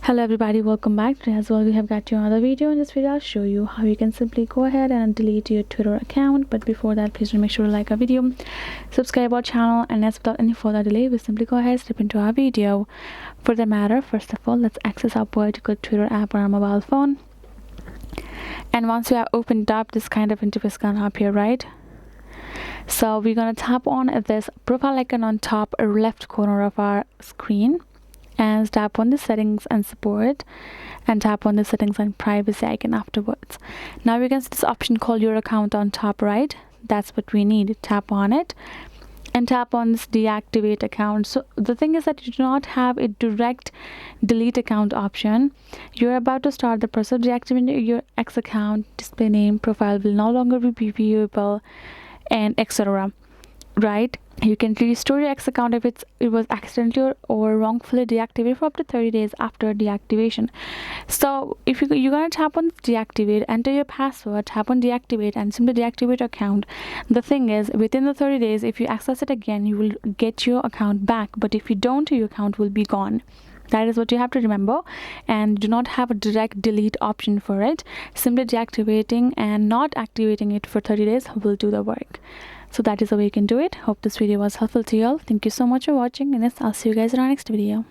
Hello everybody, welcome back. Today as well we have got you another video. In this video I'll show you how you can simply go ahead and delete your Twitter account. But before that, please make sure to like our video, subscribe our channel, and as without any further delay, we simply go ahead and step into our video. For the matter, first of all, let's access our particular Twitter app on our mobile phone. And once we have opened up, this kind of interface gonna appear, right? So we're gonna tap on this profile icon on top left corner of our screen, and tap on the settings and support, and tap on the settings and privacy icon afterwards. Now we can see this option called your account on top right. That's what we need. Tap on it and tap on this deactivate account. So the thing is that you do not have a direct delete account option. You're about to start the process of deactivating your X account. Display name, profile will no longer be viewable, and etc. Right? You can restore your X account if it was accidentally or wrongfully deactivated for up to 30 days after deactivation. So if you're gonna tap on deactivate, enter your password, tap on deactivate, and simply deactivate your account. The thing is, within the 30 days, if you access it again, you will get your account back, but if you don't, your account will be gone. That is what you have to remember, and do not have a direct delete option for it. Simply deactivating and not activating it for 30 days will do the work. So that is the way you can do it. Hope this video was helpful to you all. Thank you so much for watching, and yes, I'll see you guys in our next video.